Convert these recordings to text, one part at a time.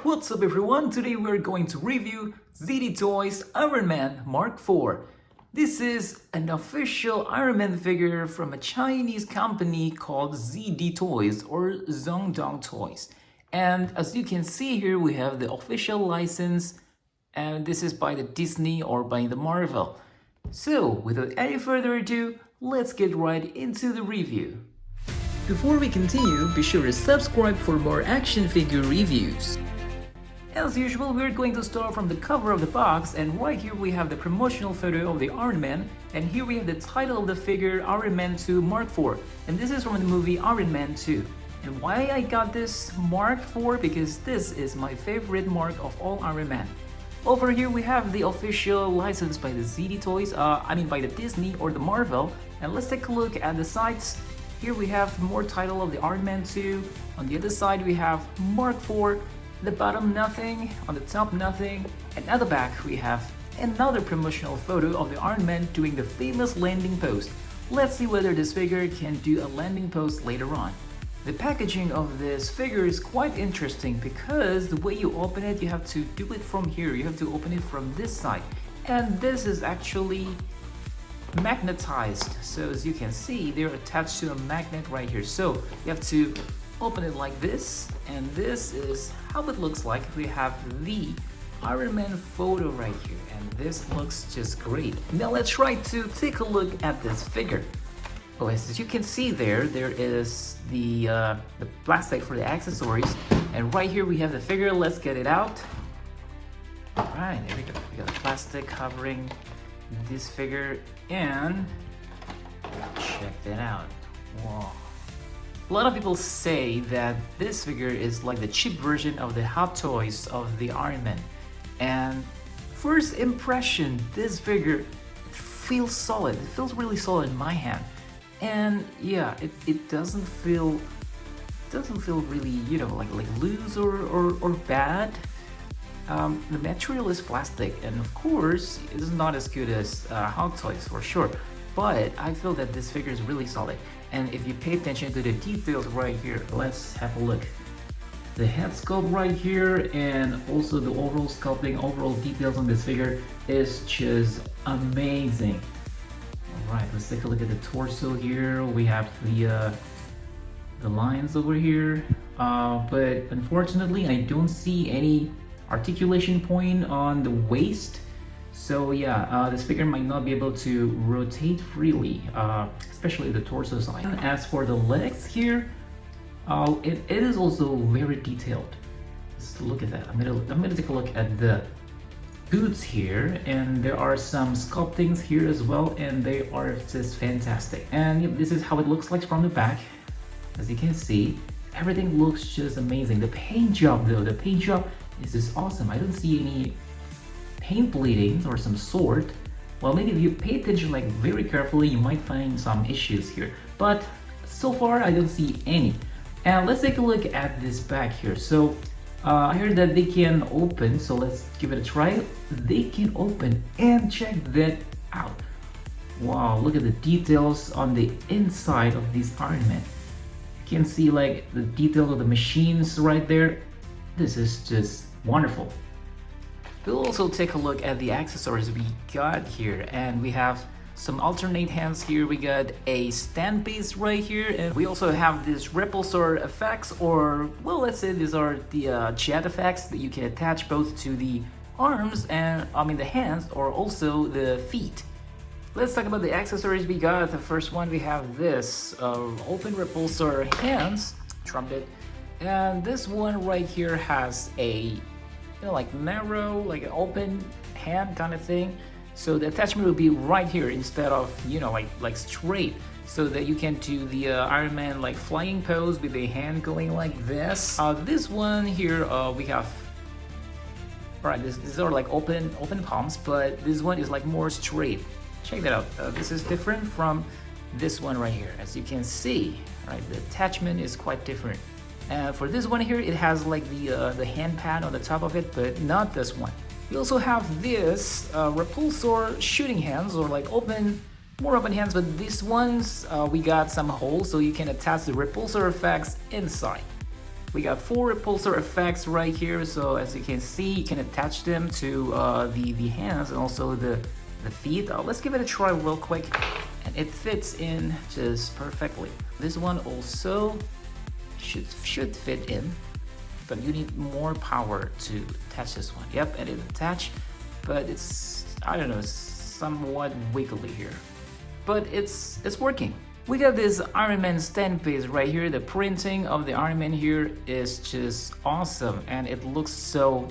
What's up everyone? Today we're going to review ZD Toys Iron Man Mark IV. This is an official Iron Man figure from a Chinese company called ZD Toys or Zhongdong Toys. And as you can see here, we have the official license, and this is by the Disney or by the Marvel. So without any further ado, let's get right into the review. Before we continue, be sure to subscribe for more action figure reviews. As usual, we're going to start from the cover of the box, and right here we have the promotional photo of the Iron Man, and here we have the title of the figure Iron Man 2 Mark IV, and this is from the movie Iron Man 2. And why I got this Mark IV? Because this is my favorite Mark of all Iron Man. Over here we have the official license by the ZD Toys, by the Disney or the Marvel, and let's take a look at the sides. Here we have more title of the Iron Man 2, on the other side we have Mark IV, the bottom nothing, on the top nothing, and at the back we have another promotional photo of the Iron Man doing the famous landing pose. Let's see whether this figure can do a landing pose later on. The packaging of this figure is quite interesting because the way you open it, you have to do it from here, you have to open it from this side, and this is actually magnetized. So as you can see, they're attached to a magnet right here, so you have to open it like this, and this is how it looks like. We have the Iron Man photo right here, and this looks just great. Now let's try to take a look at this figure. Oh, as you can see there is the plastic for the accessories, and right here we have the figure. Let's get it out. All right, there we go. We got the plastic covering this figure, and check that out. Wow. A lot of people say that this figure is like the cheap version of the Hot Toys of the Iron Man. And first impression, this figure feels solid. It feels really solid in my hand. And yeah, it doesn't feel really, like loose or bad. The material is plastic, and of course, it's not as good as Hot Toys for sure. But I feel that this figure is really solid. And if you pay attention to the details right here, let's have a look. The head sculpt right here, and also the overall sculpting, overall details on this figure is just amazing. Alright, let's take a look at the torso here. We have the lines over here, but unfortunately I don't see any articulation point on the waist. So yeah, this figure might not be able to rotate freely, especially the torso side. And as for the legs here, it is also very detailed. Let's look at that. I'm gonna take a look at the boots here, and there are some sculptings here as well, and they are just fantastic. And yep, this is how it looks like from the back. As you can see, everything looks just amazing. The paint job though, the paint job is just awesome. I don't see any paint bleedings or some sort. Well, maybe if you pay attention like very carefully, you might find some issues here, but so far I don't see any. And let's take a look at this back here. So I heard that they can open, so let's give it a try. They can open, and check that out. Wow, look at the details on the inside of this Iron Man. You can see like the details of the machines right there. This is just wonderful. We'll also take a look at the accessories we got here, and we have some alternate hands here. We got a stand piece right here, and we also have this repulsor effects, or well, let's say these are the jet effects that you can attach both to the arms and the hands, or also the feet. Let's talk about the accessories we got. The first one, we have this open repulsor hands, trumpet, and this one right here has a like narrow, like an open hand kind of thing. So the attachment will be right here instead of, like straight, so that you can do the Iron Man like flying pose with the hand going like this. This one here, we have, alright, these are like open palms, but this one is like more straight. Check that out. This is different from this one right here. As you can see, right, the attachment is quite different. For this one here, it has like the hand pad on the top of it, but not this one. We also have this repulsor shooting hands, or like more open hands, but these ones we got some holes so you can attach the repulsor effects inside. We got 4 pulsar effects right here, so as you can see, you can attach them to the hands and also the feet. Let's give it a try real quick, and it fits in just perfectly. This one also should fit in, but you need more power to attach this one. Yep, and it attached, but it's, I don't know, somewhat wiggly here, but it's working. We got this Iron Man stand piece right here. The printing of the Iron Man here is just awesome, and it looks so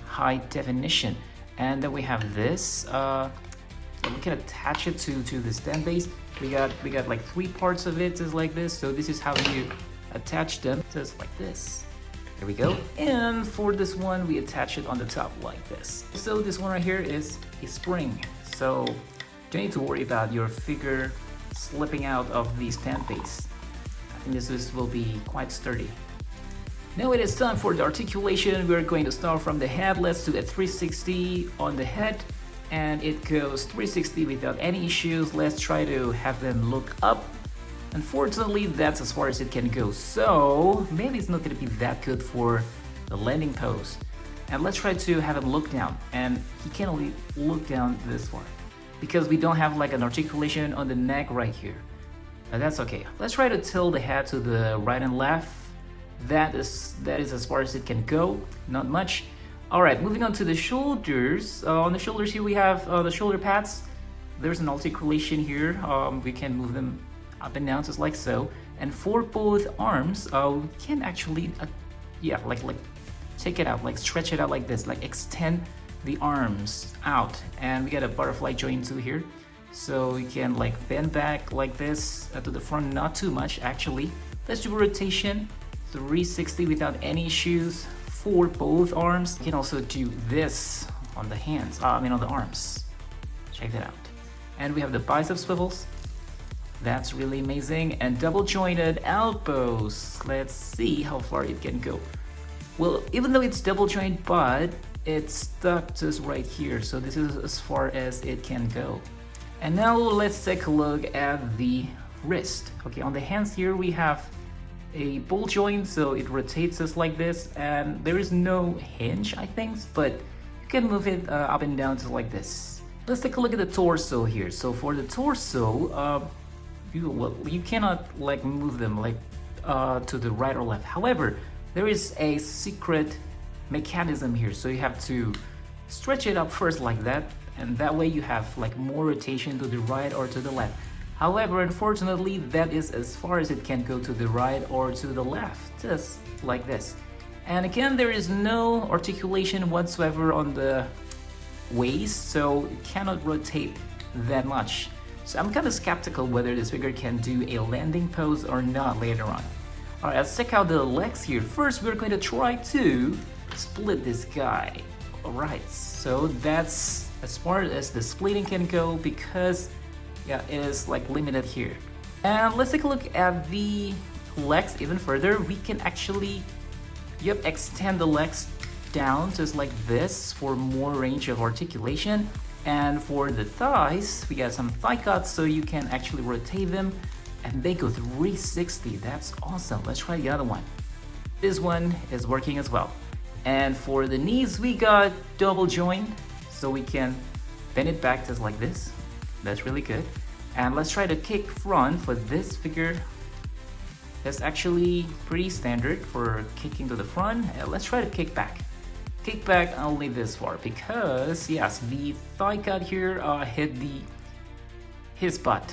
high definition. And then we have this. We can attach it to the stand base. We got like 3 parts of it, just like this. So this is how you attach them, just like this. There we go. And for this one, we attach it on the top like this. So this one right here is a spring. So don't need to worry about your figure slipping out of the stand base. I think this will be quite sturdy. Now it is time for the articulation. We're going to start from the head. Let's do a 360 on the head, and it goes 360 without any issues. Let's try to have them look up. Unfortunately, that's as far as it can go, so maybe it's not going to be that good for the landing pose. And let's try to have him look down, and he can only look down this far because we don't have like an articulation on the neck right here. But that's okay. Let's try to tilt the head to the right and left. That is as far as it can go, not much. All right, moving on to the shoulders. On the shoulders here we have the shoulder pads. There's an articulation here. We can move them up and down just like so. And for both arms, we can actually, like take it out, like stretch it out like this, like extend the arms out. And we got a butterfly joint too here. So we can like bend back like this to the front, not too much actually. Let's do a rotation, 360 without any issues for both arms. You can also do this on the hands, on the arms. Check that out. And we have the bicep swivels. That's really amazing. And double jointed elbows. Let's see how far it can go. Well, even though it's double joint, but it's stuck just right here. So this is as far as it can go. And now let's take a look at the wrist. Okay, on the hands here we have a ball joint, so it rotates just like this, and there is no hinge, I think, but you can move it up and down just like this. Let's take a look at the torso here. So for the torso, you cannot like move them like to the right or left. However, there is a secret mechanism here, so you have to stretch it up first like that, and that way you have like more rotation to the right or to the left. However, unfortunately, that is as far as it can go to the right or to the left, just like this. And again, there is no articulation whatsoever on the waist, so it cannot rotate that much. So I'm kind of skeptical whether this figure can do a landing pose or not later on. Alright, let's check out the legs here. First, we're going to try to split this guy. Alright, so that's as far as the splitting can go because it is like limited here. And let's take a look at the legs even further. We can actually extend the legs down just like this for more range of articulation. And for the thighs, we got some thigh cuts, so you can actually rotate them and they go 360. That's awesome. Let's try the other one. This one is working as well. And for the knees, we got double joint, so we can bend it back just like this. That's really good. And let's try to kick front for this figure. That's actually pretty standard for kicking to the front. And let's try to kick back. Kick back only this far because yes, the thigh cut here hit his butt.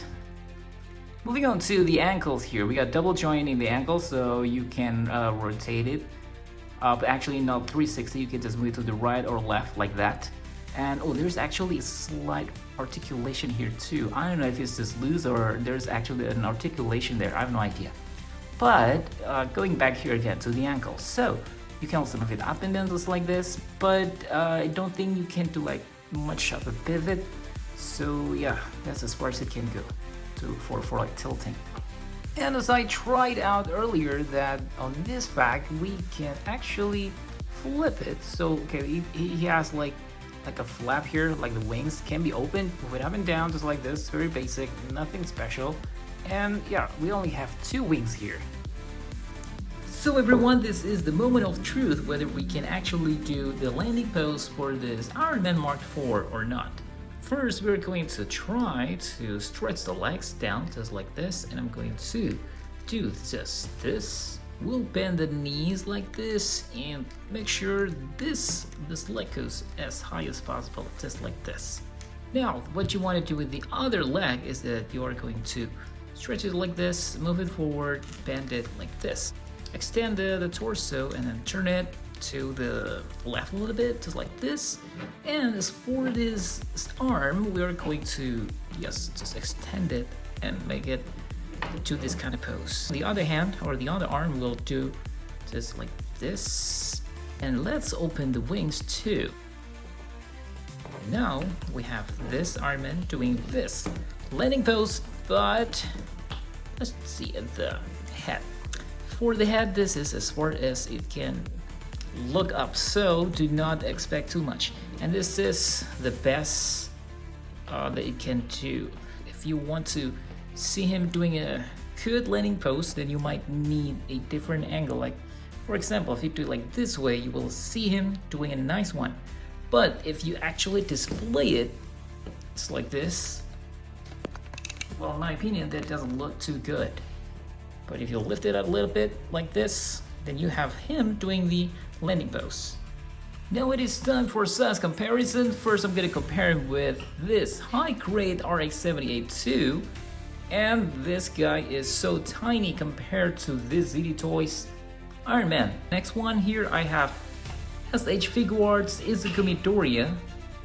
Moving on to the ankles here, we got double joint in the ankle, so you can rotate it. But actually not 360, you can just move it to the right or left like that. And oh, there's actually a slight articulation here too. I don't know if it's just loose or there's actually an articulation there. I have no idea. But going back here again to the ankle. So you can also move it up and down just like this, but I don't think you can do like much of a pivot. So yeah, that's as far as it can go for like tilting. And as I tried out earlier, that on this back we can actually flip it. So okay, he has like a flap here, like the wings can be open, move it up and down just like this, very basic, nothing special. And yeah, we only have 2 wings here. So everyone, this is the moment of truth whether we can actually do the landing pose for this Iron Man Mark IV or not. First, we're going to try to stretch the legs down just like this, and I'm going to do just this. We'll bend the knees like this and make sure this leg goes as high as possible, just like this. Now, what you want to do with the other leg is that you are going to stretch it like this, move it forward, bend it like this. Extend the torso and then turn it to the left a little bit, just like this. And as for this arm, we are going to just extend it and make it to this kind of pose. The other hand or the other arm will do just like this. And let's open the wings too. Now we have this Iron Man doing this landing pose, but let's see at the head. For the head, this is as far as it can look up, so do not expect too much. And this is the best that it can do. If you want to see him doing a good landing pose, then you might need a different angle. Like, for example, if you do it like this way, you will see him doing a nice one. But if you actually display it, it's like this. Well, in my opinion, that doesn't look too good. But if you lift it up a little bit like this, then you have him doing the landing pose. Now it is time for size comparison. First, I'm gonna compare him with this high-grade RX-78 II, and this guy is so tiny compared to this ZD Toys Iron Man. Next one here I have SH Figuarts Izukami Doria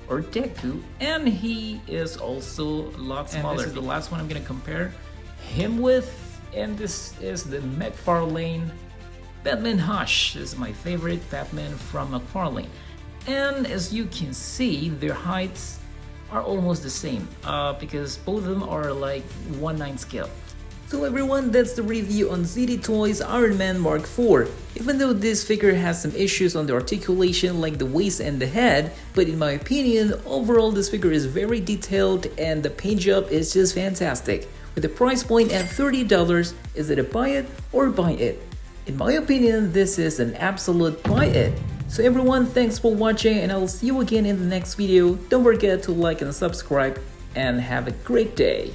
or Deku, and he is also a lot smaller. And this is the last one I'm gonna compare him with. And this is the McFarlane Batman Hush. This is my favorite Batman from McFarlane. And as you can see, their heights are almost the same because both of them are like 1/9 scale. So everyone, that's the review on ZD Toys Iron Man Mark IV. Even though this figure has some issues on the articulation like the waist and the head, but in my opinion, overall this figure is very detailed and the paint job is just fantastic. With the price point at $30, is it a buy it or buy it? In my opinion, this is an absolute buy it. So everyone, thanks for watching and I will see you again in the next video. Don't forget to like and subscribe and have a great day.